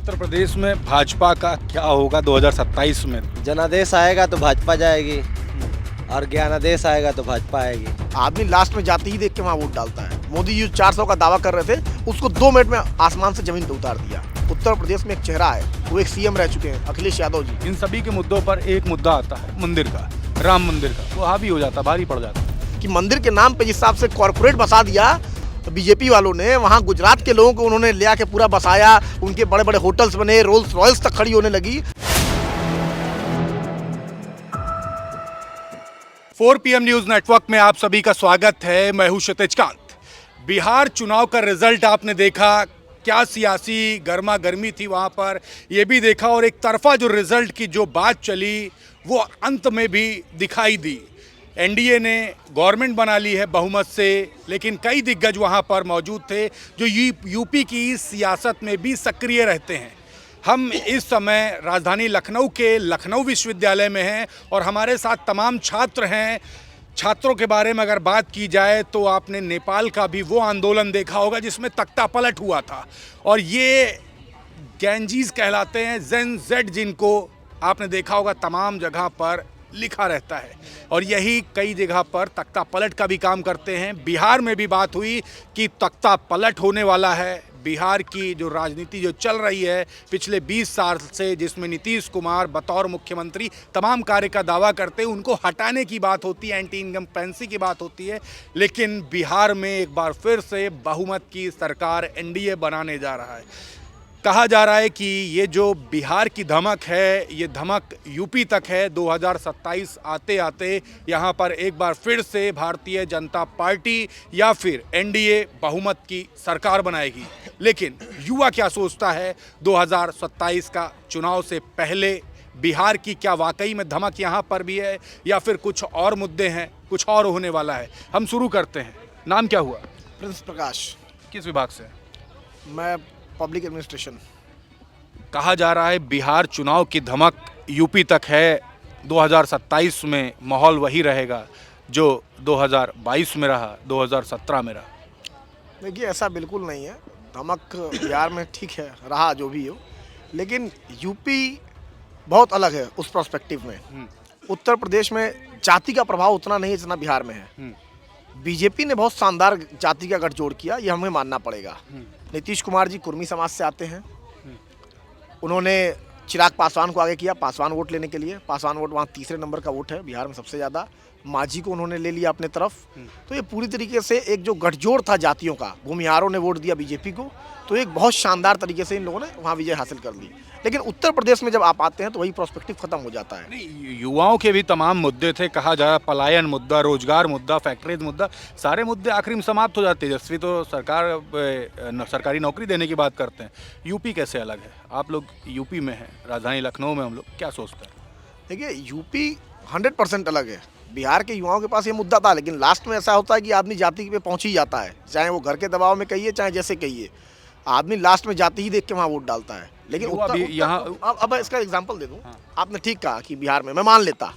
उत्तर प्रदेश में भाजपा का क्या होगा 2027 में? जनादेश आएगा तो भाजपा जाएगी और ज्ञानादेश आएगा तो भाजपा आएगी। आदमी लास्ट में जाते ही देख के वहाँ वोट डालता है। मोदी जी 400 का दावा कर रहे थे, उसको 2 मिनट में आसमान से जमीन पे उतार दिया। उत्तर प्रदेश में एक चेहरा है, वो एक सीएम रह चुके हैं, अखिलेश यादव जी। इन सभी के मुद्दों पर एक मुद्दा आता है मंदिर का, राम मंदिर का। वो हावी हो जाता, भारी पड़ जाता कि मंदिर के नाम पे जिस हिसाब से कॉर्पोरेट बसा दिया बीजेपी वालों ने, वहाँ गुजरात के लोगों को उन्होंने ले आके पूरा बसाया। उनके बड़े बड़े होटल्स बने, रोल्स रॉयल्स तक खड़ी होने लगी। 4 PM न्यूज नेटवर्क में आप सभी का स्वागत है। मैं हूं क्षितिज कांत। बिहार चुनाव का रिजल्ट आपने देखा, क्या सियासी गर्मा गर्मी थी वहां पर, यह भी देखा। और एक तरफा जो रिजल्ट की जो बात चली वो अंत में भी दिखाई दी। एनडीए ने गवर्नमेंट बना ली है बहुमत से, लेकिन कई दिग्गज वहां पर मौजूद थे जो यूपी की सियासत में भी सक्रिय रहते हैं। हम इस समय राजधानी लखनऊ के लखनऊ विश्वविद्यालय में हैं और हमारे साथ तमाम छात्र हैं। छात्रों के बारे में अगर बात की जाए तो आपने नेपाल का भी वो आंदोलन देखा होगा जिसमें तख्ता पलट हुआ था, और ये गैंजीज कहलाते हैं, जेन जेड, जिनको आपने देखा होगा तमाम जगह पर लिखा रहता है, और यही कई जगह पर तख्ता पलट का भी काम करते हैं। बिहार में भी बात हुई कि तख्ता पलट होने वाला है। बिहार की जो राजनीति जो चल रही है पिछले 20 साल से, जिसमें नीतीश कुमार बतौर मुख्यमंत्री तमाम कार्य का दावा करते हैं, उनको हटाने की बात होती है, एंटी इनकम्पेंसी की बात होती है, लेकिन बिहार में एक बार फिर से बहुमत की सरकार एनडीए बनाने जा रहा है। कहा जा रहा है कि ये जो बिहार की धमक है, ये धमक यूपी तक है। 2027 आते आते यहाँ पर एक बार फिर से भारतीय जनता पार्टी या फिर एनडीए बहुमत की सरकार बनाएगी। लेकिन युवा क्या सोचता है 2027 का चुनाव से पहले? बिहार की क्या वाकई में धमक यहाँ पर भी है या फिर कुछ और मुद्दे हैं, कुछ और होने वाला है? हम शुरू करते हैं। नाम क्या हुआ? प्रिंस प्रकाश। किस विभाग से? मैं पब्लिक एडमिनिस्ट्रेशन। कहा जा रहा है बिहार चुनाव की धमक यूपी तक है। 2027 में माहौल वही रहेगा जो 2022 में रहा, 2017 में रहा। देखिए, ऐसा बिल्कुल नहीं है। धमक बिहार में ठीक है, रहा जो भी हो, लेकिन यूपी बहुत अलग है उस पर्सपेक्टिव में। उत्तर प्रदेश में जाति का प्रभाव उतना नहीं है जितना बिहार में है। बीजेपी ने बहुत शानदार जाति का गठजोड़ किया, ये हमें मानना पड़ेगा। नीतीश कुमार जी कुर्मी समाज से आते हैं। उन्होंने चिराग पासवान को आगे किया पासवान वोट लेने के लिए। पासवान वोट वहाँ तीसरे नंबर का वोट है बिहार में सबसे ज़्यादा। मांझी को उन्होंने ले लिया अपने तरफ। तो ये पूरी तरीके से एक जो गठजोड़ था जातियों का, भूमिहारों ने वोट दिया बीजेपी को, तो एक बहुत शानदार तरीके से इन लोगों ने वहाँ विजय हासिल कर ली। लेकिन उत्तर प्रदेश में जब आप आते हैं तो वही पर्सपेक्टिव खत्म हो जाता है। नहीं, युवाओं के भी तमाम मुद्दे थे। कहा जाए पलायन मुद्दा, रोजगार मुद्दा, फैक्ट्रीज मुद्दा, सारे मुद्दे आखिरी में समाप्त हो जाते हैं। जस्वी तो सरकारी नौकरी देने की बात करते हैं। यूपी कैसे अलग है? आप लोग यूपी में हैं, राजधानी लखनऊ में, हम लोग क्या सोचते हैं? देखिए, यूपी 100% अलग है। बिहार के युवाओं के पास ये मुद्दा था, लेकिन लास्ट में ऐसा होता है कि आदमी जाति पे पहुंच ही जाता है, चाहे वो घर के दबाव में कहिए, चाहे जैसे कहिए, आदमी लास्ट में जाति ही देख के वहाँ वोट डालता है। लेकिन अब इसका एग्जांपल दे दूं। आपने ठीक कहा कि बिहार में, मैं मान लेता,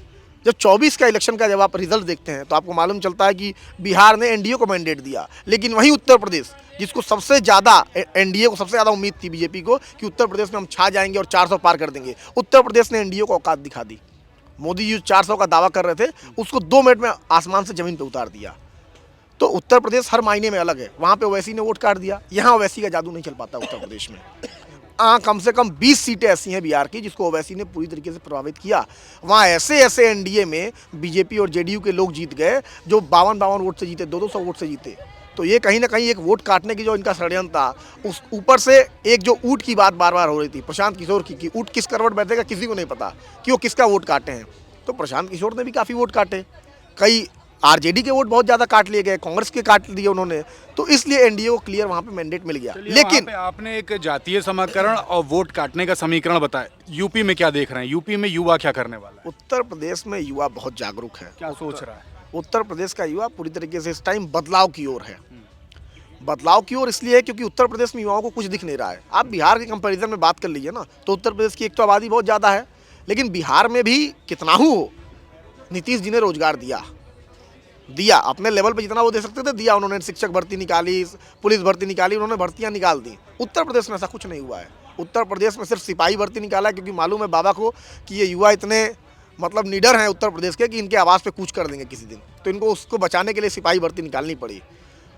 जब 24 का इलेक्शन का जब आप रिजल्ट देखते हैं तो आपको मालूम चलता है कि बिहार ने एनडीए को मैंडेट दिया। लेकिन वहीं उत्तर प्रदेश, जिसको सबसे ज़्यादा एनडीए को सबसे ज़्यादा उम्मीद थी बीजेपी को कि उत्तर प्रदेश में हम छा जाएंगे और 400 पार कर देंगे, उत्तर प्रदेश ने एनडीए को औकात दिखा दी। मोदी जी 400 का दावा कर रहे थे, उसको 2 मिनट में आसमान से ज़मीन पर उतार दिया। तो उत्तर प्रदेश हर मायने में अलग है। वहाँ पे ओवैसी ने वोट काट दिया, यहाँ ओवैसी का जादू नहीं चल पाता उत्तर प्रदेश में। कम से कम 20 सीटें ऐसी हैं बिहार की जिसको ओवैसी ने पूरी तरीके से प्रभावित किया। वहाँ ऐसे ऐसे एनडीए में बीजेपी और जेडीयू के लोग जीत गए जो 52 वोट से जीते, 200 वोट से जीते। तो ये कहीं ना कहीं एक वोट काटने की जो इनका षड्यंत्र था, उस ऊपर से एक जो ऊँट की बात बार बार हो रही थी प्रशांत किशोर की, कि ऊँट किस करवट बैठेगा किसी को नहीं पता कि वो किसका वोट काटे हैं। तो प्रशांत किशोर ने भी काफ़ी वोट काटे, कई आरजेडी के वोट बहुत ज़्यादा काट लिए गए, कांग्रेस के काट दिए उन्होंने। तो इसलिए एनडीए को क्लियर वहाँ पे मैंडेट मिल गया। लेकिन आपने एक जातीय समीकरण और वोट काटने का समीकरण बताया। यूपी में क्या देख रहे हैं? यूपी में युवा क्या करने वाला है? उत्तर प्रदेश में युवा बहुत जागरूक है। क्या सोच रहा है? उत्तर प्रदेश का युवा पूरी तरीके से इस टाइम बदलाव की ओर है। बदलाव की ओर इसलिए है क्योंकि उत्तर प्रदेश में युवाओं को कुछ दिख नहीं रहा है। आप बिहार के कंपैरिजन में बात कर लीजिए ना, तो उत्तर प्रदेश की एक तो आबादी बहुत ज़्यादा है, लेकिन बिहार में भी कितना हो, नीतीश जी ने रोजगार दिया अपने लेवल पे, जितना वो दे सकते थे दिया उन्होंने। शिक्षक भर्ती निकाली, पुलिस भर्ती निकाली, उन्होंने भर्तियां निकाल दी। उत्तर प्रदेश में ऐसा कुछ नहीं हुआ है। उत्तर प्रदेश में सिर्फ सिपाही भर्ती निकाला है क्योंकि मालूम है बाबा को कि ये युवा इतने मतलब निडर हैं उत्तर प्रदेश के कि इनके आवाज़ पे कूच कर देंगे किसी दिन, तो इनको उसको बचाने के लिए सिपाही भर्ती निकालनी पड़ी।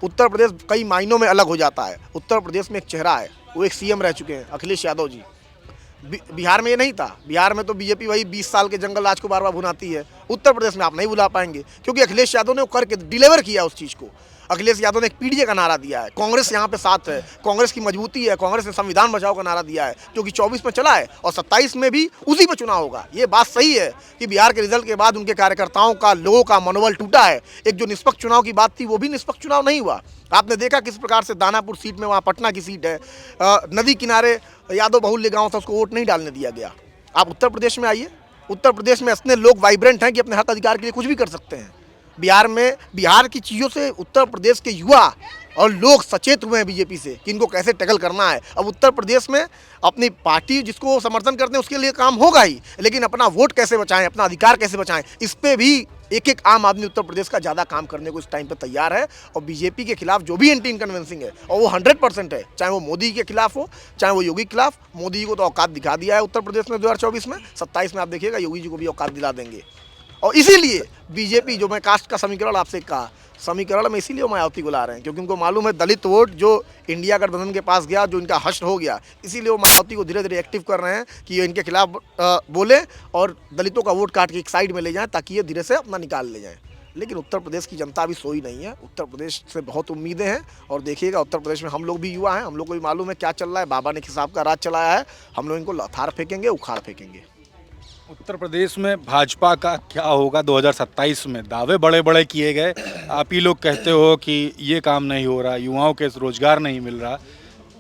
उत्तर प्रदेश कई मायनों में अलग हो जाता है। उत्तर प्रदेश में एक चेहरा है, वो एक सीएम रह चुके हैं अखिलेश यादव जी। बिहार में ये नहीं था। बिहार में तो बीजेपी वही 20 साल के जंगल राज को बार बार भुनाती है। उत्तर प्रदेश में आप नहीं बुला पाएंगे क्योंकि अखिलेश यादव ने वो करके डिलीवर किया उस चीज़ को। अखिलेश यादव ने एक पीडीए का नारा दिया है, कांग्रेस यहाँ पे साथ है, कांग्रेस की मजबूती है, कांग्रेस ने संविधान बचाओ का नारा दिया है जो कि 24 में चला है और 27 में भी उसी पे चुनाव होगा। ये बात सही है कि बिहार के रिजल्ट के बाद उनके कार्यकर्ताओं का, लोगों का मनोबल टूटा है। एक जो निष्पक्ष चुनाव की बात थी वो भी निष्पक्ष चुनाव नहीं हुआ। आपने देखा किस प्रकार से दानापुर सीट में, वहाँ पटना की सीट है, नदी किनारे यादव बहुल्य गाँव था, उसको वोट नहीं डालने दिया गया। आप उत्तर प्रदेश में आइए, उत्तर प्रदेश में इतने लोग वाइब्रेंट हैं कि अपने हक अधिकार के लिए कुछ भी कर सकते हैं। बिहार की चीज़ों से उत्तर प्रदेश के युवा और लोग सचेत हुए हैं बीजेपी से कि इनको कैसे टैकल करना है। अब उत्तर प्रदेश में अपनी पार्टी जिसको समर्थन करते हैं उसके लिए काम होगा ही, लेकिन अपना वोट कैसे बचाएं, अपना अधिकार कैसे बचाएं, इस पे भी एक एक आम आदमी उत्तर प्रदेश का ज़्यादा काम करने को इस टाइम पे तैयार है। और बीजेपी के खिलाफ जो भी एंटी इनकन्वेंसिंग है, और वो 100% है, चाहे वो मोदी के खिलाफ हो, चाहे वो योगी के खिलाफ। मोदी जी को तो औकात दिखा दिया है उत्तर प्रदेश में 2024 में, 27 में आप देखिएगा योगी जी को भी औकात दिला देंगे। और इसीलिए बीजेपी, जो मैं कास्ट का समीकरण आपसे कहा, समीकरण में इसीलिए वो मायावती को ला रहे हैं क्योंकि उनको मालूम है दलित वोट जो इंडिया गठबंधन के पास गया, जो इनका हश्र हो गया, इसीलिए वो मायावती को धीरे धीरे एक्टिव कर रहे हैं कि ये इनके खिलाफ बोले और दलितों का वोट काट के एक साइड में ले जाएं ताकि ये धीरे से अपना निकाल ले जाएं। लेकिन उत्तर प्रदेश की जनता अभी सोई नहीं है। उत्तर प्रदेश से बहुत उम्मीदें हैं और देखिएगा उत्तर प्रदेश में हम लोग भी युवा हैं, हम लोग को भी मालूम है क्या चल रहा है। बाबा ने हिसाब का राज चलाया है, हम लोग इनको लथार फेंकेंगे, उखाड़ फेंकेंगे। उत्तर प्रदेश में भाजपा का क्या होगा 2027 में? दावे बड़े बड़े किए गए, आप ही लोग कहते हो कि ये काम नहीं हो रहा, युवाओं के रोजगार नहीं मिल रहा,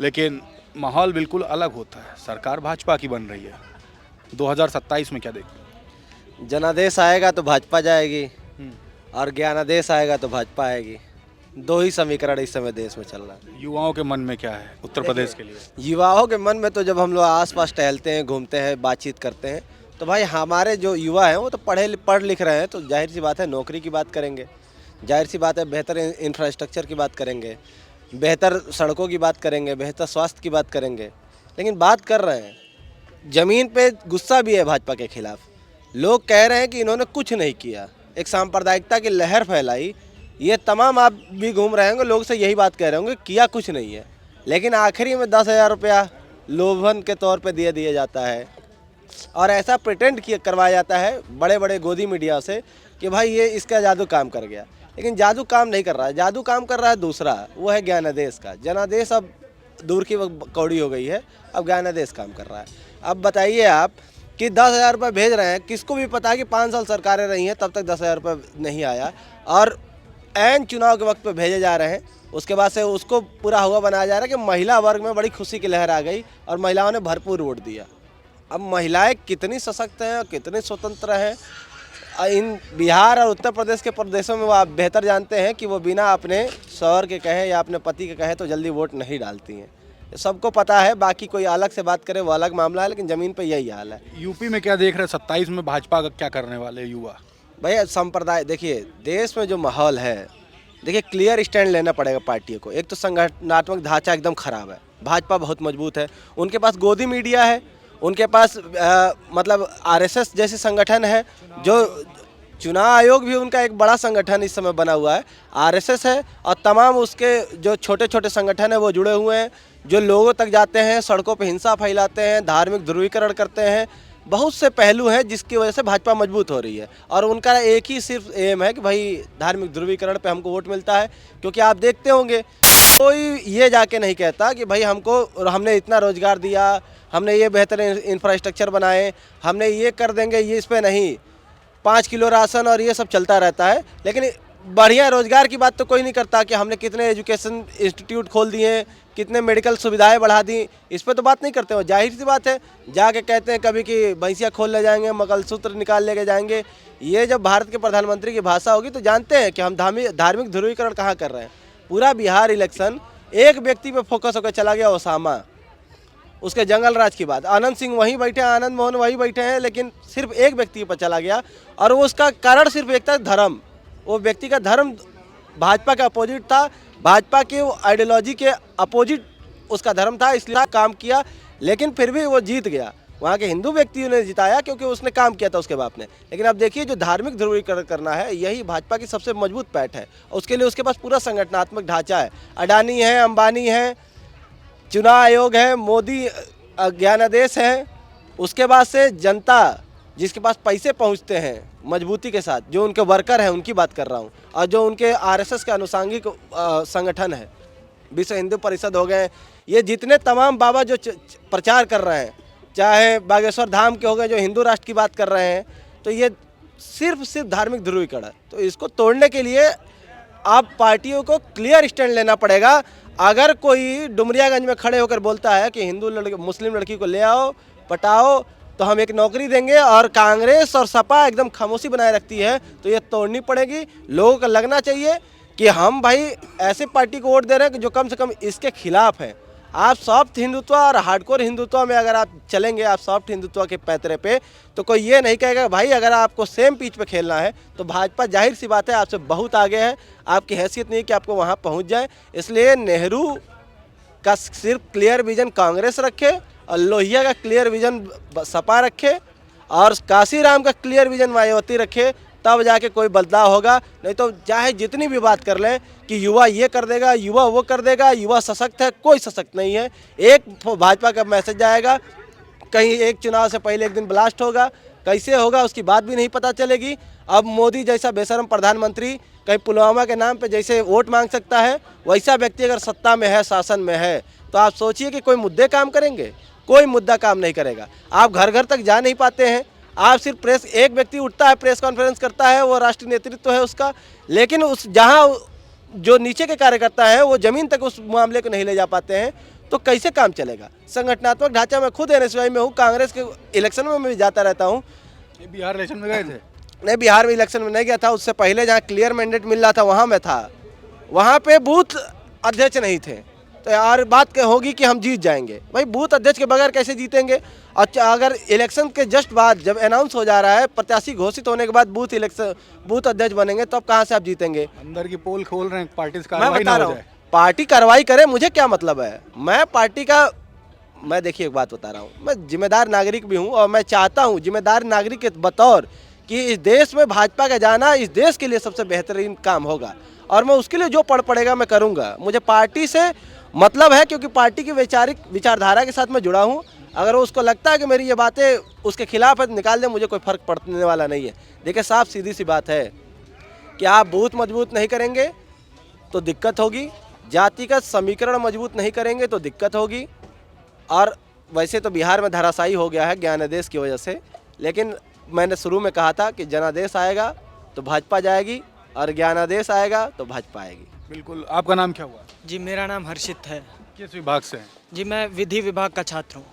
लेकिन माहौल बिल्कुल अलग होता है। सरकार भाजपा की बन रही है, 2027 में क्या देखते जनादेश आएगा तो भाजपा जाएगी और ज्ञानादेश आएगा तो भाजपा आएगी। दो ही समीकरण इस समय देश में चल रहा है। युवाओं के मन में क्या है उत्तर प्रदेश के लिए? युवाओं के मन में तो जब हम लोग आसपास टहलते हैं, घूमते हैं, बातचीत करते हैं, तो भाई हमारे जो युवा हैं वो तो पढ़ लिख रहे हैं, तो जाहिर सी बात है नौकरी की बात करेंगे, जाहिर सी बात है बेहतर इंफ्रास्ट्रक्चर की बात करेंगे, बेहतर सड़कों की बात करेंगे, बेहतर स्वास्थ्य की बात करेंगे। लेकिन बात कर रहे हैं, ज़मीन पे गुस्सा भी है भाजपा के खिलाफ। लोग कह रहे हैं कि इन्होंने कुछ नहीं किया, एक सांप्रदायिकता की लहर फैलाई। ये तमाम आप भी घूम रहे होंगे, लोग से यही बात कह रहे होंगे, किया कुछ नहीं है, लेकिन आखिरी में 10,000 रुपया लोभन के तौर पे दिया जाता है और ऐसा प्रिटेंड किया करवाया जाता है बड़े बड़े गोदी मीडिया से कि भाई ये इसका जादू काम कर गया। लेकिन जादू काम नहीं कर रहा है, जादू काम कर रहा है दूसरा, वो है ज्ञानादेश का। जनादेश अब दूर की कौड़ी हो गई है, अब ज्ञानादेश काम कर रहा है। अब बताइए आप कि 10,000 रुपये भेज रहे हैं, किसको भी पता है कि 5 साल सरकारें रही हैं तब तक 10,000 रुपये नहीं आया, और ऐन चुनाव के वक्त पे भेजे जा रहे हैं। उसके बाद से उसको पूरा हुआ बनाया जा रहा है कि महिला वर्ग में बड़ी खुशी की लहर आ गई और महिलाओं ने भरपूर वोट दिया। अब महिलाएं कितनी सशक्त हैं और कितनी स्वतंत्र हैं, इन बिहार और उत्तर प्रदेश के प्रदेशों में वो आप बेहतर जानते हैं कि वो बिना अपने शौहर के कहे या अपने पति के कहे तो जल्दी वोट नहीं डालती हैं। सबको पता है, बाकी कोई अलग से बात करे वो अलग मामला है, लेकिन ज़मीन पे यही हाल है। यूपी में क्या देख रहे हैं 27 में भाजपा का क्या करने वाले युवा? भैया संप्रदाय देखिए, देश में जो माहौल है, देखिए क्लियर स्टैंड लेना पड़ेगा पार्टियों को। एक तो संगठनात्मक ढांचा एकदम खराब है, भाजपा बहुत मजबूत है, उनके पास गोदी मीडिया है, उनके पास मतलब आरएसएस जैसे संगठन है, जो चुनाव आयोग भी उनका एक बड़ा संगठन इस समय बना हुआ है, आरएसएस है, और तमाम उसके जो छोटे छोटे संगठन है वो जुड़े हुए हैं, जो लोगों तक जाते हैं, सड़कों पे हिंसा फैलाते हैं, धार्मिक ध्रुवीकरण करते हैं। बहुत से पहलू हैं जिसकी वजह से भाजपा मजबूत हो रही है, और उनका एक ही सिर्फ एम है कि भाई धार्मिक ध्रुवीकरण पे हमको वोट मिलता है। क्योंकि आप देखते होंगे कोई ये जाके नहीं कहता कि भाई हमने इतना रोजगार दिया, हमने ये बेहतर इंफ्रास्ट्रक्चर बनाए, हमने ये कर देंगे, ये इस पर नहीं, 5 किलो राशन और ये सब चलता रहता है। लेकिन बढ़िया रोजगार की बात तो कोई नहीं करता कि हमने कितने एजुकेशन इंस्टीट्यूट खोल दिए, कितने मेडिकल सुविधाएं बढ़ा दी, इस पर तो बात नहीं करते हो। जाहिर सी बात है, जाके कहते हैं कभी कि भैंसिया खोल ले जाएंगे, मंगलसूत्र निकाल लेके जाएंगे। ये जब भारत के प्रधानमंत्री की भाषा होगी तो जानते हैं कि हम धार्मिक ध्रुवीकरण कहाँ कर रहे हैं। पूरा बिहार इलेक्शन एक व्यक्ति पे फोकस होकर चला गया, ओसामा, उसके जंगल राज की बात। आनंद सिंह वहीं बैठे हैं, आनंद मोहन वहीं बैठे हैं, लेकिन सिर्फ एक व्यक्ति पर चला गया, और वो उसका कारण सिर्फ एक था, धर्म। वो व्यक्ति का धर्म भाजपा का अपोजिट था, भाजपा के आइडियोलॉजी के अपोजिट उसका धर्म था, इसलिए काम किया। लेकिन फिर भी वो जीत गया। वहाँ के हिंदू व्यक्तियों ने जिताया क्योंकि उसने काम किया था उसके बाप ने। लेकिन अब देखिए जो धार्मिक ध्रुवीकरण करना है यही भाजपा की सबसे मजबूत पैठ है। उसके लिए उसके पास पूरा संगठनात्मक ढांचा है। अडानी है, अंबानी है, चुनाव आयोग है, मोदी ज्ञानादेश है, उसके बाद से जनता जिसके पास पैसे पहुंचते हैं मजबूती के साथ, जो उनके वर्कर हैं उनकी बात कर रहा हूं, और जो उनके आरएसएस के अनुसांगिक संगठन है, विश्व हिंदू परिषद हो गए, ये जितने तमाम बाबा जो प्रचार कर रहे हैं, चाहे बागेश्वर धाम के हो गए जो हिंदू राष्ट्र की बात कर रहे हैं, तो ये सिर्फ धार्मिक ध्रुवीकरण है। तो इसको तोड़ने के लिए आप पार्टियों को क्लियर स्टैंड लेना पड़ेगा। अगर कोई डुमरियागंज में खड़े होकर बोलता है कि हिंदू मुस्लिम लड़की को ले आओ, पटाओ, तो हम एक नौकरी देंगे, और कांग्रेस और सपा एकदम खामोशी बनाए रखती है, तो ये तोड़नी पड़ेगी। लोगों को लगना चाहिए कि हम भाई ऐसे पार्टी को वोट दे रहे हैं कि जो कम से कम इसके खिलाफ है। आप सॉफ्ट हिंदुत्व और हार्डकोर हिंदुत्व में अगर आप चलेंगे, आप सॉफ्ट हिंदुत्व के पैतरे पे, तो कोई ये नहीं कहेगा भाई अगर आपको सेम पिच पे खेलना है तो भाजपा जाहिर सी बात है आपसे बहुत आगे है। आपकी हैसियत नहीं कि आपको वहाँ पहुँच जाए। इसलिए नेहरू का सिर्फ क्लियर विजन कांग्रेस रखे, और लोहिया का क्लियर विजन सपा रखे, और काशीराम का क्लियर विजन मायावती रखे, तब जाके कोई बदलाव होगा। नहीं तो चाहे जितनी भी बात कर लें कि युवा ये कर देगा, युवा वो कर देगा, युवा सशक्त है, कोई सशक्त नहीं है। एक भाजपा का मैसेज जाएगा, कहीं एक चुनाव से पहले एक दिन ब्लास्ट होगा, कैसे होगा उसकी बात भी नहीं पता चलेगी। अब मोदी जैसा बेशरम प्रधानमंत्री कहीं पुलवामा के नाम पे जैसे वोट मांग सकता है, वैसा व्यक्ति अगर सत्ता में है, शासन में है, तो आप सोचिए कि कोई मुद्दे काम करेंगे? कोई मुद्दा काम नहीं करेगा। आप घर घर तक जा नहीं पाते हैं। आप सिर्फ प्रेस, एक व्यक्ति उठता है, प्रेस कॉन्फ्रेंस करता है, वो राष्ट्रीय नेतृत्व है उसका, लेकिन उस जहां जो नीचे के कार्यकर्ता है वो जमीन तक उस मामले को नहीं ले जा पाते हैं, तो कैसे काम चलेगा? संगठनात्मक ढांचा में खुद एनएसयूआई में हूँ, कांग्रेस के इलेक्शन में मैं भी जाता रहता हूँ। बिहार इलेक्शन में गए थे? नहीं, बिहार में इलेक्शन में नहीं गया था। उससे पहले जहाँ क्लियर मैंडेट मिल रहा था वहाँ मैं था। वहाँ पे बूथ अध्यक्ष नहीं थे, तो यार बात होगी कि हम जीत जाएंगे। भाई बूथ अध्यक्ष के बगैर कैसे जीतेंगे? अच्छा, अगर इलेक्शन के जस्ट बाद जब अनाउंस हो जा रहा है, प्रत्याशी घोषित होने के बाद बूथ अध्यक्ष बनेंगे, तो अब कहाँ से आप जीतेंगे? अंदर की पोल खोल रहे हैं, पार्टी मैं बता रहा हूँ, पार्टी कार्रवाई करे, मुझे क्या मतलब है? मैं पार्टी का, मैं देखिए एक बात बता रहा हूँ, मैं जिम्मेदार नागरिक भी हूँ, और मैं चाहता हूँ जिम्मेदार नागरिक के बतौर कि इस देश में भाजपा का जाना इस देश के लिए सबसे बेहतरीन काम होगा, और मैं उसके लिए जो पड़ेगा मैं करूँगा। मुझे पार्टी से मतलब है क्योंकि पार्टी की वैचारिक विचारधारा के साथ मैं जुड़ा हूँ। अगर उसको लगता है कि मेरी ये बातें उसके खिलाफ है तो निकाल दे, मुझे कोई फ़र्क पड़ने वाला नहीं है। देखिए साफ सीधी सी बात है कि आप बूथ मजबूत नहीं करेंगे तो दिक्कत होगी, जातिगत समीकरण मजबूत नहीं करेंगे तो दिक्कत होगी। और वैसे तो बिहार में धराशायी हो गया है ज्ञानादेश की वजह से, लेकिन मैंने शुरू में कहा था कि जनादेश आएगा तो भाजपा जाएगी, और ज्ञानादेश आएगा तो भाजपा आएगी। बिल्कुल। आपका नाम क्या हुआ? जी मेरा नाम हर्षित है। किस विभाग से हैं? जी मैं विधि विभाग का छात्र हूँ।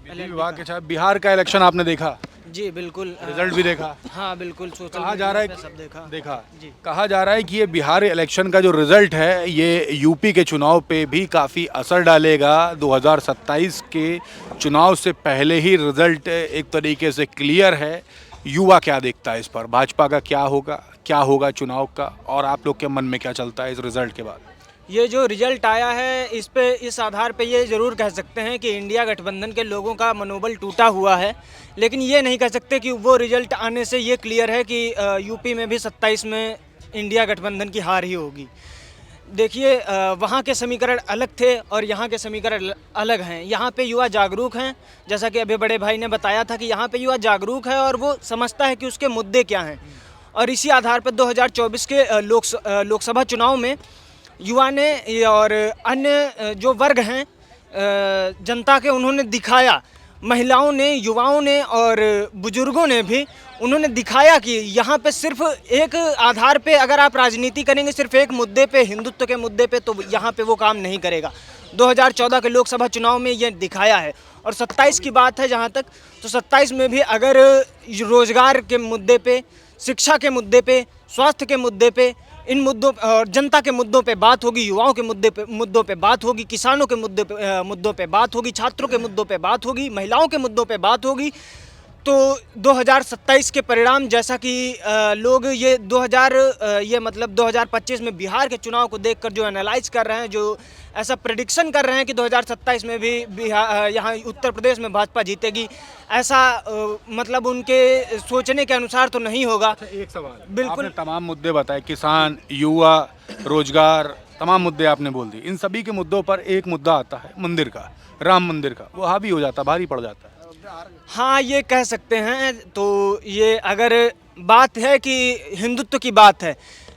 विधि विभाग के छात्र। बिहार का इलेक्शन आपने देखा? जी बिल्कुल। रिजल्ट भी देखा? हाँ बिल्कुल, सोशल कहा जा रहा है मीडिया पे सब देखा जी। कहा जा रहा है कि ये बिहार इलेक्शन का जो रिजल्ट है ये यूपी के चुनाव पे भी काफ़ी असर डालेगा। 2027 के चुनाव से पहले ही रिजल्ट एक तरीके से क्लियर है। युवा क्या देखता है इस पर? भाजपा का क्या होगा चुनाव का, और आप लोग के मन में क्या चलता है इस रिजल्ट के बाद? ये जो रिजल्ट आया है इस आधार पे ये ज़रूर कह सकते हैं कि इंडिया गठबंधन के लोगों का मनोबल टूटा हुआ है, लेकिन ये नहीं कह सकते कि वो रिजल्ट आने से ये क्लियर है कि यूपी में भी 27 में इंडिया गठबंधन की हार ही होगी। देखिए वहाँ के समीकरण अलग थे और यहाँ के समीकरण अलग हैं। यहाँ पे युवा जागरूक हैं, जैसा कि अभी बड़े भाई ने बताया था कि यहाँ पे युवा जागरूक है और वो समझता है कि उसके मुद्दे क्या हैं, और इसी आधार पर 2024 के लोकसभा चुनाव में युवा ने और अन्य जो वर्ग हैं जनता के, उन्होंने दिखाया, महिलाओं ने, युवाओं ने और बुजुर्गों ने भी उन्होंने दिखाया कि यहाँ पे सिर्फ एक आधार पे अगर आप राजनीति करेंगे, सिर्फ एक मुद्दे पे, हिंदुत्व के मुद्दे पे, तो यहाँ पे वो काम नहीं करेगा। 2014 के लोकसभा चुनाव में ये दिखाया है। और 27 की बात है जहाँ तक, तो 27 में भी अगर रोजगार के मुद्दे पे, शिक्षा के मुद्दे पे, स्वास्थ्य के मुद्दे पे, इन मुद्दों और जनता के मुद्दों पे बात होगी, युवाओं के मुद्दों पे बात होगी, किसानों के मुद्दों पे बात होगी, छात्रों के मुद्दों पे बात होगी, महिलाओं के मुद्दों पे बात होगी, तो 2027 के परिणाम जैसा कि लोग ये 2025 में बिहार के चुनाव को देखकर जो एनालाइज कर रहे हैं, जो ऐसा प्रेडिक्शन कर रहे हैं कि 2027 में भी बिहार यहाँ उत्तर प्रदेश में भाजपा जीतेगी, ऐसा मतलब उनके सोचने के अनुसार तो नहीं होगा। एक सवाल, बिल्कुल। आपने तमाम मुद्दे बताए, किसान, युवा, रोजगार, तमाम मुद्दे आपने बोल दिए। इन सभी के मुद्दों पर एक मुद्दा आता है मंदिर का, राम मंदिर का। वो हावी हो जाता, भारी पड़ जाता है। हाँ, ये कह सकते हैं। तो ये अगर बात है कि हिंदुत्व की बात है,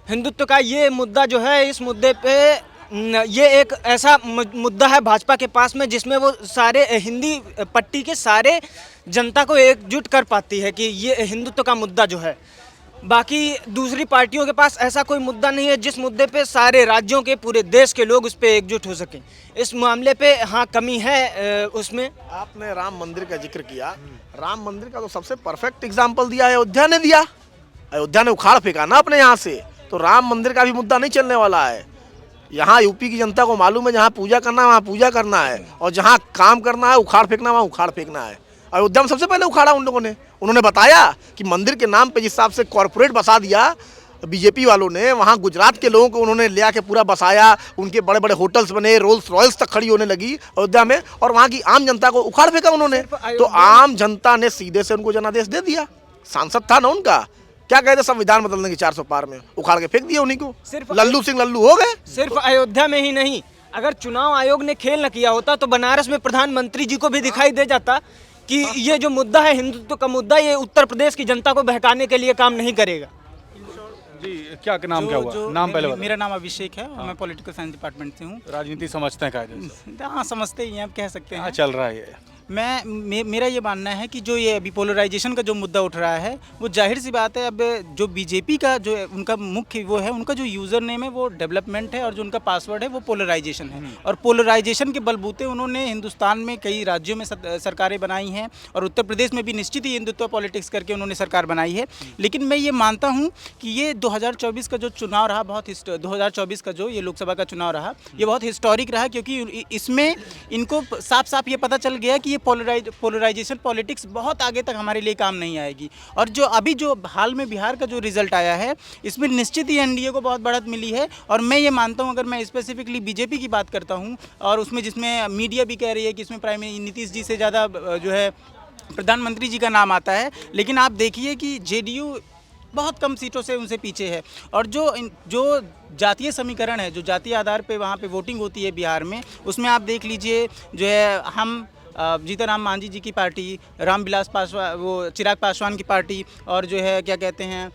हिंदुत्व का ये मुद्दा जो है, इस मुद्दे पे ये एक ऐसा मुद्दा है भाजपा के पास में जिसमें वो सारे हिंदी पट्टी के सारे जनता को एकजुट कर पाती है कि ये हिंदुत्व का मुद्दा जो है। बाकी दूसरी पार्टियों के पास ऐसा कोई मुद्दा नहीं है जिस मुद्दे पे सारे राज्यों के, पूरे देश के लोग उस पे एकजुट हो सकें। इस मामले पे हाँ कमी है उसमें। आपने राम मंदिर का जिक्र किया, राम मंदिर का तो सबसे परफेक्ट एग्जाम्पल दिया अयोध्या ने दिया। अयोध्या ने उखाड़ फेंका ना अपने यहाँ से, तो राम मंदिर का भी मुद्दा नहीं चलने वाला है। यहाँ यूपी की जनता को मालूम है, जहाँ पूजा करना है वहाँ पूजा करना है, और जहाँ काम करना है, उखाड़ फेंकना वहाँ उखाड़ फेंकना है। अयोध्या में सबसे पहले उखाड़ा उन लोगों ने। उन्होंने बताया कि मंदिर के नाम पे जिस हिसाब से कॉरपोरेट बसा दिया बीजेपी वालों ने, वहाँ गुजरात के लोगों को उन्होंने ले आके पूरा बसाया, उनके बड़े बड़े होटल्स बने, रोल्स रॉयल्स तक खड़ी होने लगी अयोध्या में, और वहाँ की आम जनता को उखाड़ फेंका उन्होंने। तो आम जनता ने सीधे से उनको जनादेश दे दिया। सांसद था ना उनका, क्या कहते संविधान बदलने की 400 पार में, उखाड़ के फेंक दिया उन्हीं को। सिर्फ लल्लू सिंह लल्लू हो गए। सिर्फ अयोध्या में ही नहीं, अगर चुनाव आयोग ने खेल न किया होता तो बनारस में प्रधानमंत्री जी को भी दिखाई दे जाता कि ये जो मुद्दा है हिंदुत्व का मुद्दा, ये उत्तर प्रदेश की जनता को बहकाने के लिए काम नहीं करेगा। जी, क्या नाम क्या हुआ? नाम पहले बताओ। मेरा नाम अभिषेक है और मैं पॉलिटिकल साइंस डिपार्टमेंट से हूँ। राजनीति समझते हैं कायदे से? हाँ, समझते ही हैं, आप कह सकते क्या हैं। चल रहा है ये? मेरा ये मानना है कि जो ये अभी पोलराइजेशन का जो मुद्दा उठ रहा है, वो जाहिर सी बात है। अब जो बीजेपी का जो उनका मुख्य वो है, उनका जो यूज़र नेम है वो डेवलपमेंट है, और जो उनका पासवर्ड है वो पोलराइजेशन है। और पोलराइजेशन के बलबूते उन्होंने हिंदुस्तान में कई राज्यों में सरकारें बनाई हैं, और उत्तर प्रदेश में भी निश्चित ही हिंदुत्व पॉलिटिक्स करके उन्होंने सरकार बनाई है। लेकिन मैं ये मानता हूँ कि ये 2024 का जो चुनाव रहा, 2024 का जो ये लोकसभा का चुनाव रहा, ये बहुत हिस्टोरिक रहा, क्योंकि इसमें इनको साफ साफ ये पता चल गया कि ये पोलराइजेशन पॉलिटिक्स बहुत आगे तक हमारे लिए काम नहीं आएगी। और जो अभी जो हाल में बिहार का जो रिजल्ट आया है, इसमें निश्चित ही एनडीए को बहुत बढ़त मिली है। और मैं ये मानता हूँ, अगर मैं स्पेसिफिकली बीजेपी की बात करता हूँ, और उसमें जिसमें मीडिया भी कह रही है कि इसमें प्राइम मिनिस्टर नीतीश जी से ज़्यादा जो है प्रधानमंत्री जी का नाम आता है, लेकिन आप देखिए कि जेडीयू बहुत कम सीटों से उनसे पीछे है। और जो जातीय समीकरण है, जो जातीय आधार पे वहाँ पे वोटिंग होती है बिहार में, उसमें आप देख लीजिए जो है हम जीतन राम मांझी जी की पार्टी, रामविलास पासवान, वो चिराग पासवान की पार्टी, और जो है क्या कहते हैं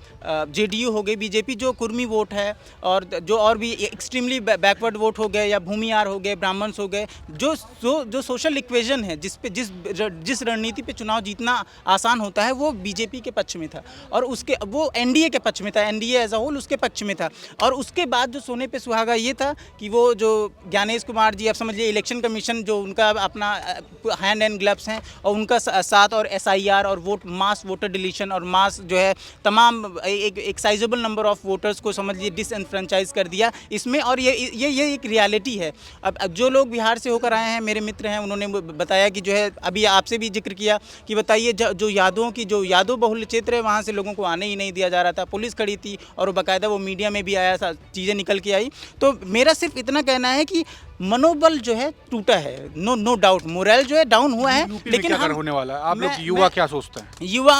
जेडीयू हो गई, बीजेपी जो कुर्मी वोट है, और जो और भी एक्सट्रीमली बैकवर्ड वोट हो गए, या भूमियार हो गए, ब्राह्मण्स हो गए, जो सोशल इक्वेशन है, जिस रणनीति पे चुनाव जीतना आसान होता है, वो बीजेपी के पक्ष में था, और वो एनडीए के पक्ष में था, एनडीए एज अ होल उसके पक्ष में था। और उसके बाद जो सोने पे सुहागा ये था कि वो जो ज्ञानेश कुमार जी, आप समझिए इलेक्शन कमीशन जो उनका अपना हैंड एंड ग्लव्स हैं, और उनका साथ, और एसआईआर और मास वोटर डिलीशन, और मास जो है तमाम एक साइजेबल नंबर ऑफ वोटर्स को समझ लीजिए डिसएनफ्रेंचाइज कर दिया इसमें। और ये एक रियलिटी है। अब जो लोग बिहार से होकर आए हैं, मेरे मित्र हैं, उन्होंने बताया कि जो है अभी आपसे भी जिक्र किया कि बताइए जो यादव बहुल क्षेत्र है, वहाँ से लोगों को आने ही नहीं दिया जा रहा था, पुलिस खड़ी थी, और बाकायदा वो मीडिया में भी आया था, चीज़ें निकल के आई। तो मेरा सिर्फ इतना कहना है कि मनोबल जो है टूटा है, नो डाउट, मोरल जो है डाउन हुआ है। लेकिन क्या होने वाला है? आप लोग युवा क्या सोचते हैं?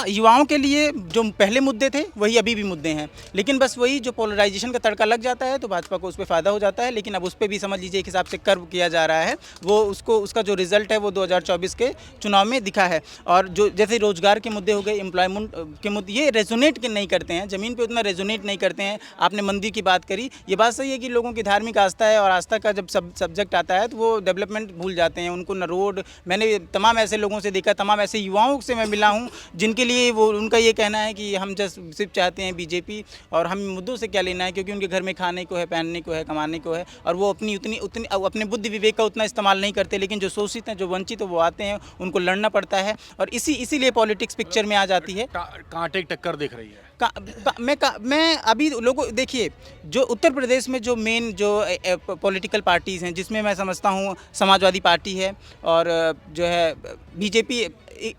युवाओं के लिए जो पहले मुद्दे थे वही अभी भी मुद्दे हैं, लेकिन बस वही जो पोलराइजेशन का तड़का लग जाता है तो भाजपा को उस पर फ़ायदा हो जाता है। लेकिन अब उस पर भी समझ लीजिए एक हिसाब से कर्व किया जा रहा है, वो उसका जो रिजल्ट है वो 2024 के चुनाव में दिखा है। और जो जैसे रोजगार के मुद्दे हो गए, एम्प्लॉयमेंट के मुद्दे, ये रेजोनेट नहीं करते हैं, ज़मीन पर उतना रेजोनेट नहीं करते हैं। आपने मंदिर की बात करी, ये बात सही है कि लोगों की धार्मिक आस्था है, और आस्था का जब सब्जेक्ट आता है तो वो डेवलपमेंट भूल जाते हैं, उनको न रोड। मैंने तमाम ऐसे लोगों से देखा, तमाम ऐसे युवाओं से मैं मिला हूँ जिनके लिए वो उनका ये कहना है कि हम जस्ट सिर्फ चाहते हैं बीजेपी, और हम मुद्दों से क्या लेना है, क्योंकि उनके घर में खाने को है, पहनने को है, कमाने को है, और वो उतनी अपने बुद्धि विवेक का उतना इस्तेमाल नहीं करते। लेकिन जो शोषित हैं, जो वंचित हैं, वो आते हैं, उनको लड़ना पड़ता है, और इसीलिए पॉलिटिक्स पिक्चर में आ जाती है। कांटे की टक्कर दिख रही है। मैं अभी लोगों देखिए, जो उत्तर प्रदेश में जो मेन जो पॉलिटिकल पार्टीज़ हैं, जिसमें मैं समझता हूँ समाजवादी पार्टी है, और जो है बीजेपी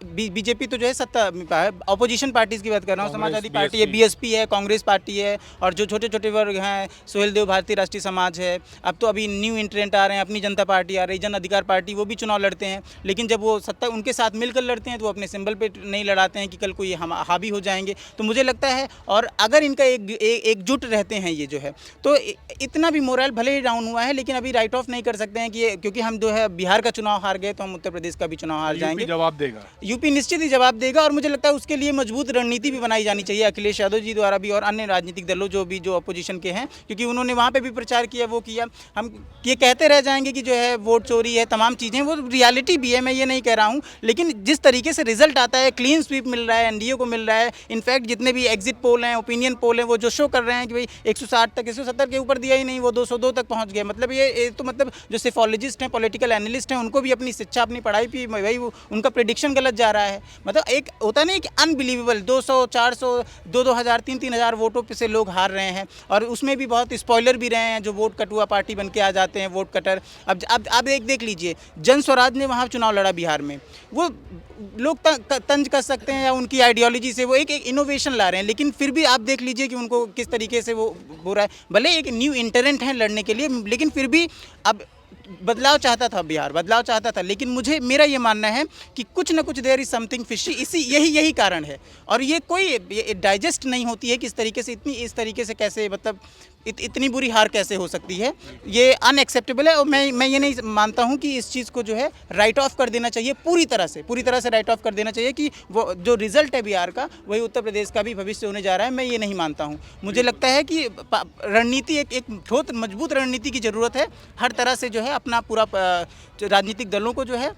बीजेपी तो जो है सत्ता है, अपोजिशन पार्टीज़ की बात कर रहा हूँ, समाजवादी पार्टी है, BSP बीएसपी है, कांग्रेस पार्टी है, और जो छोटे छोटे वर्ग हैं, सोहेल देव भारतीय राष्ट्रीय समाज है, अब तो अभी न्यू इंट्रेंट आ रहे हैं, अपनी जनता पार्टी आ रही है, जन अधिकार पार्टी, वो भी चुनाव लड़ते हैं। लेकिन जब वो सत्ता उनके साथ मिलकर लड़ते हैं तो वो अपने सिंबल पे नहीं लड़ाते हैं कि कल कोई हम हावी हो जाएंगे। तो मुझे लगता है, और अगर इनका एकजुट रहते हैं ये जो है, तो इतना भी मोरल भले ही डाउन हुआ है, लेकिन अभी राइट ऑफ नहीं कर सकते हैं कि क्योंकि हम जो है बिहार का चुनाव हार गए तो हम उत्तर प्रदेश का भी चुनाव हार जाएंगे। जवाब देगा, यूपी निश्चित ही जवाब देगा, और मुझे लगता है उसके लिए मजबूत रणनीति भी बनाई जानी चाहिए अखिलेश यादव जी द्वारा भी, और अन्य राजनीतिक दलों जो अपोजिशन के हैं, क्योंकि उन्होंने वहाँ पे भी प्रचार किया, वो किया। हम ये कहते रह जाएंगे कि जो है वोट चोरी है, तमाम चीज़ें, वो रियलिटी भी है, मैं ये नहीं कह रहा हूँ, लेकिन जिस तरीके से रिजल्ट आता है, क्लीन स्वीप मिल रहा है, एनडीए को मिल रहा है, इनफैक्ट जितने भी एग्जिट पोल हैं, ओपिनियन पोल हैं, वो जो शो कर रहे हैं कि भाई 160 तक, 170 के ऊपर दिया ही नहीं, वो 202 तक पहुँच गए। मतलब ये तो मतलब जो सेफोलॉजिस्ट हैं, पॉलिटिकल एनालिस्ट हैं, उनको भी अपनी शिक्षा, अपनी पढ़ाई भी भाई उनका प्रेडिक्शन गलत जा रहा है। मतलब एक होता नहीं कि अनबिलीवेबल 200, 400, 2-2 हज़ार, 3-3 हज़ार वोटों पे से लोग हार रहे हैं, और उसमें भी बहुत स्पॉइलर भी रहे हैं, जो वोट कटुआ पार्टी बन के आ जाते हैं, वोट कटर। अब एक देख लीजिए, जन स्वराज ने वहाँ चुनाव लड़ा बिहार में, वो लोग तंज कर सकते हैं या उनकी आइडियोलॉजी से वो एक इनोवेशन ला रहे हैं, लेकिन फिर भी आप देख लीजिए कि उनको किस तरीके से वो हो रहा है। भले एक न्यू इंटरेंट है लड़ने के लिए, लेकिन फिर भी अब बदलाव चाहता था बिहार, बदलाव चाहता था, लेकिन मेरा ये मानना है कि कुछ ना कुछ देयर इज समथिंग फिशी, यही कारण है। और ये कोई डाइजेस्ट नहीं होती है कि इस तरीके से कैसे, मतलब इतनी बुरी हार कैसे हो सकती है, ये अनएक्सेप्टेबल है। और मैं ये नहीं मानता हूँ कि इस चीज़ को जो है राइट ऑफ कर देना चाहिए, पूरी तरह से राइट ऑफ कर देना चाहिए कि वो जो रिजल्ट है बिहार का, वही उत्तर प्रदेश का भी भविष्य होने जा रहा है। मैं ये नहीं मानता हूँ। मुझे लगता है कि रणनीति एक ठोस मजबूत रणनीति की ज़रूरत है। हर तरह से जो है अपना पूरा राजनीतिक दलों को जो है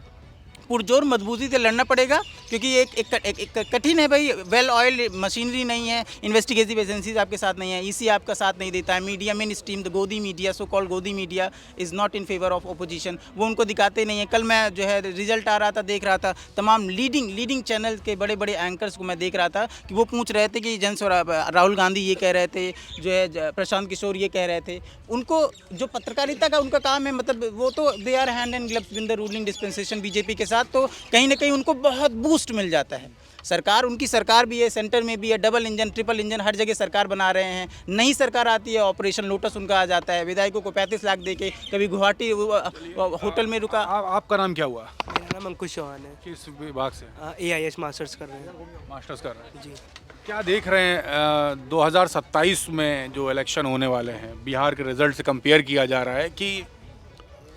पुरजोर मजबूती से लड़ना पड़ेगा, क्योंकि एक कठिन है भाई, वेल ऑयल मशीनरी नहीं है, इन्वेस्टिगेटिव एजेंसीज आपके साथ नहीं है, ईसी आपका साथ नहीं देता है, मीडिया मेन स्ट्रीम, द गोदी मीडिया, सो कॉल्ड गोदी media is not in favour of opposition, वो उनको दिखाते नहीं है। कल मैं जो है रिजल्ट आ रहा था, देख रहा था, तमाम लीडिंग चैनल के बड़े बड़े एंकर्स को मैं देख रहा था कि वो पूछ रहे थे कि राहुल गांधी ये कह रहे थे, जो है प्रशांत किशोर ये कह रहे थे। उनको जो पत्रकारिता का उनका काम है, मतलब वो तो they are hand and gloves with the ruling dispensation BJP के साथ, तो कहीं ना कहीं उनको बहुत बूस्ट मिल जाता है। उनकी सरकार भी है, सेंटर में भी है, डबल इंजन, ट्रिपल इंजन, हर जगह सरकार बना रहे हैं। नई सरकार आती है, ऑपरेशन लोटस उनका आ जाता है, विधायकों को 35 लाख देके, कभी गुवाहाटी होटल में रुका। आपका नाम क्या हुआ? मेरा नाम अंकुश चौहान है। किस विभाग से? AIS मास्टर्स कर रहे हैं। मास्टर्स कर रहे हैं जी। क्या देख रहे हैं 2027 में जो इलेक्शन होने वाले हैं, बिहार के रिजल्ट से कंपेयर किया जा रहा है कि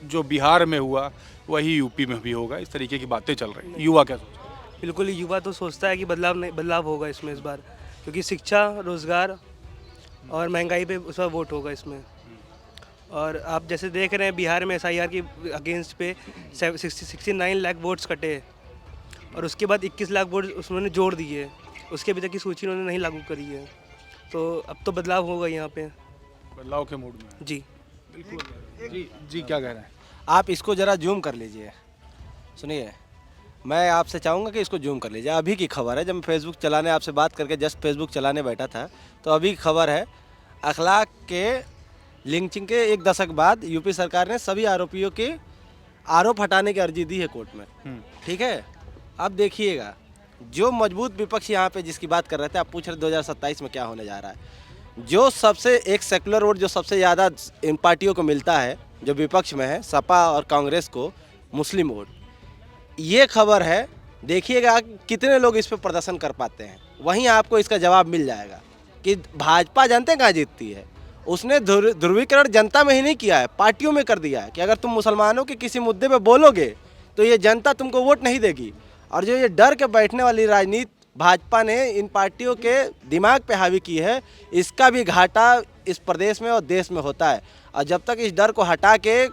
जो बिहार में हुआ वही यूपी में भी होगा, इस तरीके की बातें चल रही हैं। युवा क्या सोचते हैं? बिल्कुल, युवा तो सोचता है कि बदलाव होगा इसमें इस बार, क्योंकि शिक्षा, रोज़गार और महंगाई पे उस पर वोट होगा इसमें। और आप जैसे देख रहे हैं बिहार में SIR की अगेंस्ट पे 69 लाख वोट्स कटे, और उसके बाद 21 लाख वोट उन्होंने जोड़ दिए, उसके अभी तक की सूची उन्होंने नहीं लागू करी है। तो अब तो बदलाव होगा यहाँ पे, बदलाव के मूड में। जी बिल्कुल। जी क्या कह रहे हैं? आप इसको ज़रा जूम कर लीजिए, सुनिए, मैं आपसे चाहूँगा कि इसको जूम कर लीजिए। अभी की खबर है, जब मैं फेसबुक चलाने आपसे बात करके जस्ट फेसबुक चलाने बैठा था, तो अभी की खबर है, अखलाक के लिंचिंग के 1 दशक बाद यूपी सरकार ने सभी आरोपियों के आरोप हटाने की अर्जी दी है कोर्ट में। ठीक है, अब देखिएगा, जो मजबूत विपक्ष यहाँ पे जिसकी बात कर रहे थे, आप पूछ रहे 2027 में क्या होने जा रहा है। जो सबसे एक सेकुलर वोट जो सबसे ज़्यादा इन पार्टियों को मिलता है, जो विपक्ष में है, सपा और कांग्रेस को, मुस्लिम वोट, ये खबर है। देखिएगा कितने लोग इस पर प्रदर्शन कर पाते हैं, वहीं आपको इसका जवाब मिल जाएगा कि भाजपा जानते हैं कहाँ जीतती है। उसने ध्रुवीकरण जनता में ही नहीं किया है, पार्टियों में कर दिया है कि अगर तुम मुसलमानों के किसी मुद्दे पे बोलोगे तो ये जनता तुमको वोट नहीं देगी। और जो ये डर के बैठने वाली राजनीति भाजपा ने इन पार्टियों के दिमाग पे हावी की है, इसका भी घाटा इस प्रदेश में और देश में होता है। और जब तक इस डर को हटा के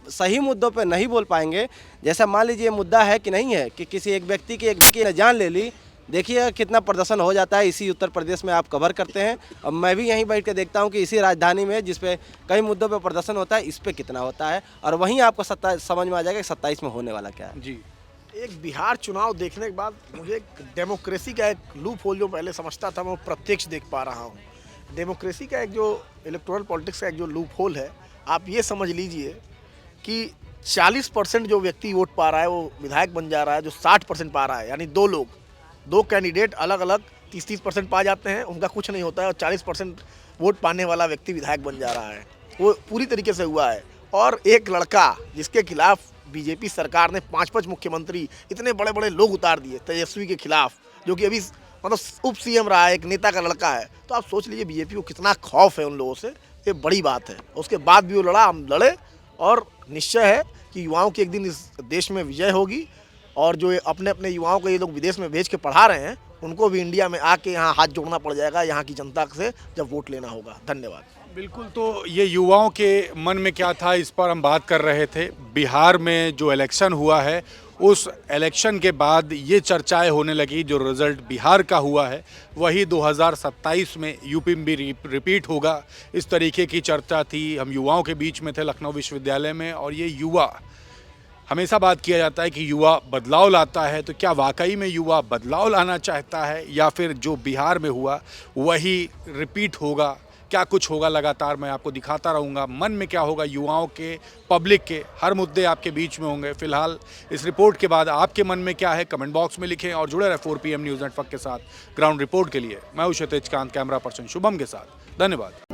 सही मुद्दों पे नहीं बोल पाएंगे, जैसा मान लीजिए ये मुद्दा है कि नहीं है कि किसी एक व्यक्ति की ने जान ले ली, देखिए कितना प्रदर्शन हो जाता है। इसी उत्तर प्रदेश में आप कवर करते हैं, और मैं भी यहीं बैठ के देखता हूं कि इसी राजधानी में जिस पे कई मुद्दों पे प्रदर्शन होता है, इस पे कितना होता है, और वहीं आपको समझ में आ जाएगा कि 27 में होने वाला क्या है। जी, एक बिहार चुनाव देखने के बाद मुझे एक डेमोक्रेसी का एक लूप होल जो पहले समझता था, मैं वो प्रत्यक्ष देख पा रहा हूँ। डेमोक्रेसी का एक जो इलेक्टोरल पॉलिटिक्स का एक जो लूप होल है, आप ये समझ लीजिए कि 40% जो व्यक्ति वोट पा रहा है वो विधायक बन जा रहा है, जो 60% पा रहा है, यानी दो कैंडिडेट अलग अलग 30-30% पा जाते हैं, उनका कुछ नहीं होता है, और 40% वोट पाने वाला व्यक्ति विधायक बन जा रहा है। वो पूरी तरीके से हुआ है। और एक लड़का जिसके खिलाफ बीजेपी सरकार ने 5-5 मुख्यमंत्री, इतने बड़े बड़े लोग उतार दिए तेजस्वी के खिलाफ, जो कि अभी मतलब उप सीएम रहा है, एक नेता का लड़का है, तो आप सोच लीजिए बीजेपी को कितना खौफ है उन लोगों से। ये बड़ी बात है। उसके बाद भी वो लड़ा, हम लड़े, और निश्चय है कि युवाओं की एक दिन इस देश में विजय होगी। और जो अपने अपने युवाओं को ये लोग विदेश में भेज के पढ़ा रहे हैं, उनको भी इंडिया में आके यहाँ हाथ जोड़ना पड़ जाएगा यहाँ की जनता से जब वोट लेना होगा। धन्यवाद। बिल्कुल, तो ये युवाओं के मन में क्या था, इस पर हम बात कर रहे थे। बिहार में जो इलेक्शन हुआ है, उस इलेक्शन के बाद ये चर्चाएं होने लगी, जो रिज़ल्ट बिहार का हुआ है वही 2027 में यूपी में भी रिपीट होगा, इस तरीके की चर्चा थी। हम युवाओं के बीच में थे लखनऊ विश्वविद्यालय में, और ये युवा, हमेशा बात किया जाता है कि युवा बदलाव लाता है, तो क्या वाकई में युवा बदलाव लाना चाहता है, या फिर जो बिहार में हुआ वही रिपीट होगा? क्या कुछ होगा, लगातार मैं आपको दिखाता रहूँगा। मन में क्या होगा युवाओं के, पब्लिक के, हर मुद्दे आपके बीच में होंगे। फिलहाल इस रिपोर्ट के बाद आपके मन में क्या है, कमेंट बॉक्स में लिखें, और जुड़े रहे 4 PM न्यूज़ नेटवर्क के साथ। ग्राउंड रिपोर्ट के लिए मैं हूं क्षितिज कांत, कैमरा पर्सन शुभम के साथ। धन्यवाद।